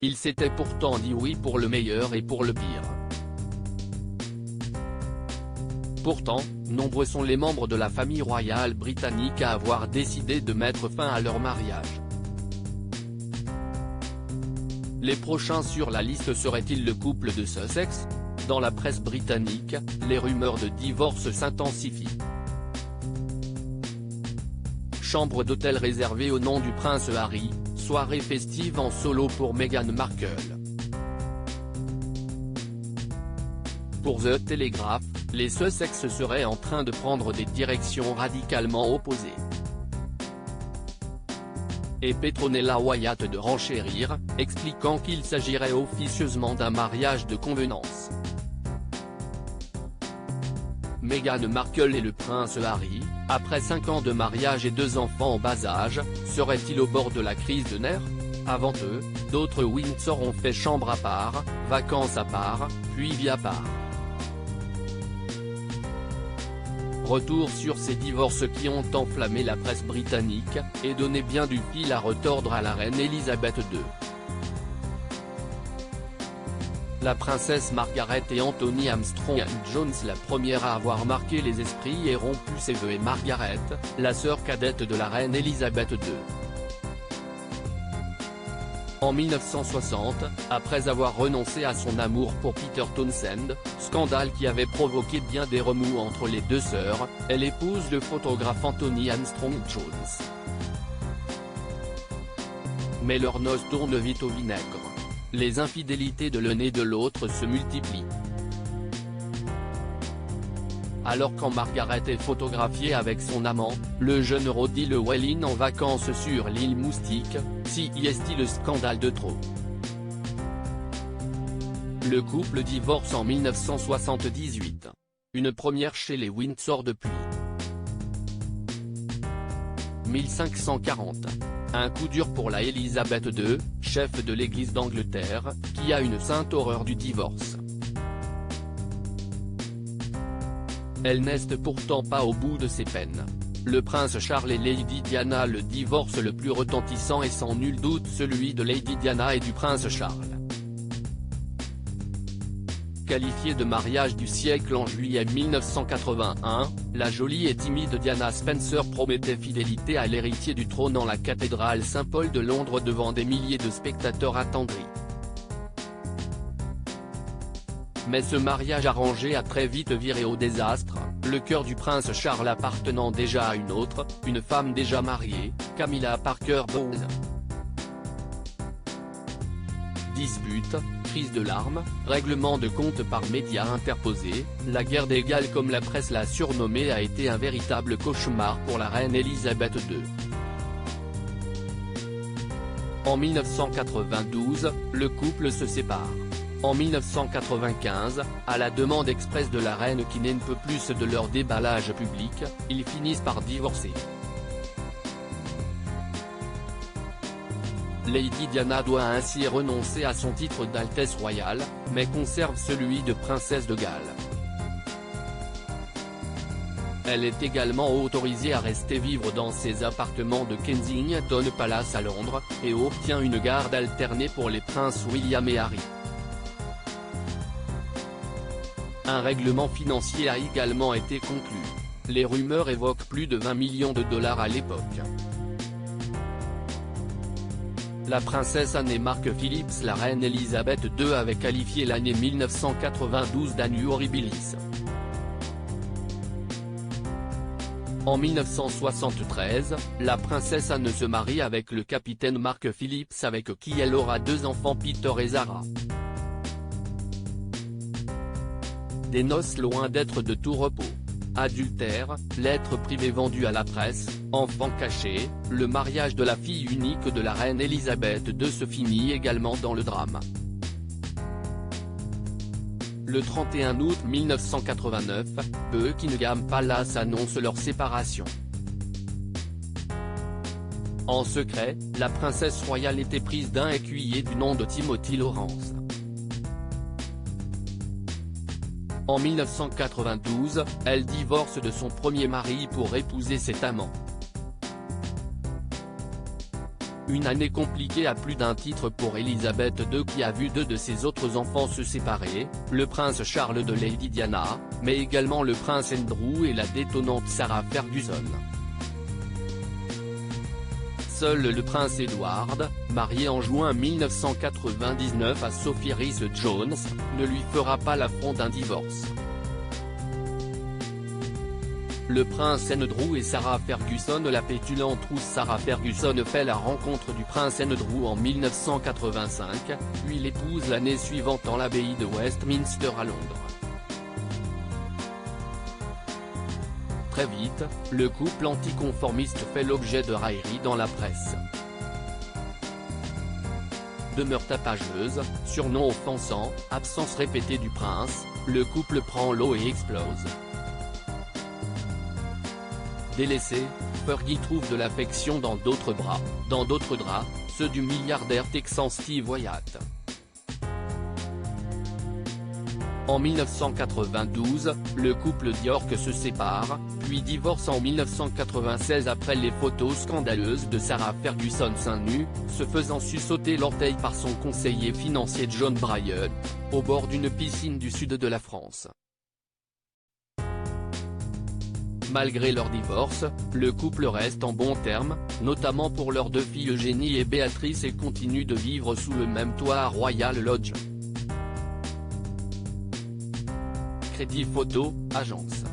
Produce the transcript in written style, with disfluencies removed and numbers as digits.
Il s'était pourtant dit oui pour le meilleur et pour le pire. Pourtant, nombreux sont les membres de la famille royale britannique à avoir décidé de mettre fin à leur mariage. Les prochains sur la liste seraient-ils le couple de Sussex? Dans la presse britannique, les rumeurs de divorce s'intensifient. Chambre d'hôtel réservée au nom du prince Harry, soirée festive en solo pour Meghan Markle. Pour The Telegraph, les Sussex seraient en train de prendre des directions radicalement opposées. Et Petronella Wyatt de renchérir, expliquant qu'il s'agirait officieusement d'un mariage de convenance. Meghan Markle et le prince Harry, après 5 ans de mariage et 2 enfants en bas âge, seraient-ils au bord de la crise de nerfs? Avant eux, d'autres Windsor ont fait chambre à part, vacances à part, puis vie à part. Retour sur ces divorces qui ont enflammé la presse britannique, et donné bien du fil à retordre à la reine Elisabeth II. La princesse Margaret et Anthony Armstrong-Jones, la première à avoir marqué les esprits et rompu ses vœux, et Margaret, la sœur cadette de la reine Elisabeth II. En 1960, après avoir renoncé à son amour pour Peter Townsend, scandale qui avait provoqué bien des remous entre les deux sœurs, elle épouse le photographe Anthony Armstrong-Jones. Mais leurs noces tournent vite au vinaigre. Les infidélités de l'un et de l'autre se multiplient. Alors quand Margaret est photographiée avec son amant, le jeune Roddy Llewellyn en vacances sur l'île Moustique, si y est-il le scandale de trop. Le couple divorce en 1978. Une première chez les Windsor depuis 1540. Un coup dur pour la Elisabeth II, chef de l'Église d'Angleterre, qui a une sainte horreur du divorce. Elle n'est pourtant pas au bout de ses peines. Le prince Charles et Lady Diana, le divorce le plus retentissant est sans nul doute celui de Lady Diana et du prince Charles. Qualifiée de mariage du siècle en juillet 1981, la jolie et timide Diana Spencer promettait fidélité à l'héritier du trône en la cathédrale Saint-Paul de Londres devant des milliers de spectateurs attendris. Mais ce mariage arrangé a très vite viré au désastre, le cœur du prince Charles appartenant déjà à une femme déjà mariée, Camilla Parker Bowles. Dispute, crise de larmes, règlement de compte par médias interposés, la guerre des Galles comme la presse l'a surnommée a été un véritable cauchemar pour la reine Elisabeth II. En 1992, le couple se sépare. En 1995, à la demande expresse de la reine qui n'en peut plus de leur déballage public, ils finissent par divorcer. Lady Diana doit ainsi renoncer à son titre d'Altesse royale, mais conserve celui de princesse de Galles. Elle est également autorisée à rester vivre dans ses appartements de Kensington Palace à Londres, et obtient une garde alternée pour les princes William et Harry. Un règlement financier a également été conclu. Les rumeurs évoquent plus de 20 millions de dollars à l'époque. La princesse Anne et Mark Phillips, la reine Elisabeth II avait qualifié l'année 1992 d'annus horribilis. En 1973, la princesse Anne se marie avec le capitaine Mark Phillips avec qui elle aura 2 enfants, Peter et Zara. Des noces loin d'être de tout repos. Adultère, lettres privées vendues à la presse, enfants cachés, le mariage de la fille unique de la reine Elisabeth II se finit également dans le drame. Le 31 août 1989, Buckingham Palace annonce leur séparation. En secret, la princesse royale était prise d'un écuyer du nom de Timothy Lawrence. En 1992, elle divorce de son premier mari pour épouser cet amant. Une année compliquée à plus d'un titre pour Elisabeth II qui a vu deux de ses autres enfants se séparer, le prince Charles de Lady Diana, mais également le prince Andrew et la détonnante Sarah Ferguson. Seul le prince Edward, marié en juin 1999 à Sophie Rhys-Jones, ne lui fera pas l'affront d'un divorce. Le prince Andrew et Sarah Ferguson. La pétulante rousse Sarah Ferguson fait la rencontre du prince Andrew en 1985, puis l'épouse l'année suivante dans l'abbaye de Westminster à Londres. Très vite, le couple anticonformiste fait l'objet de railleries dans la presse. Demeure tapageuse, surnom offensant, absence répétée du prince, le couple prend l'eau et explose. Délaissé, Fergie trouve de l'affection dans d'autres bras, dans d'autres draps, ceux du milliardaire texan Steve Wyatt. En 1992, le couple d'York se sépare, puis divorce en 1996 après les photos scandaleuses de Sarah Ferguson seins nus, se faisant sucer l'orteil par son conseiller financier John Bryan, au bord d'une piscine du sud de la France. Malgré leur divorce, le couple reste en bons termes, notamment pour leurs deux filles Eugénie et Béatrice, et continue de vivre sous le même toit à Royal Lodge. Crédit Photo, agence.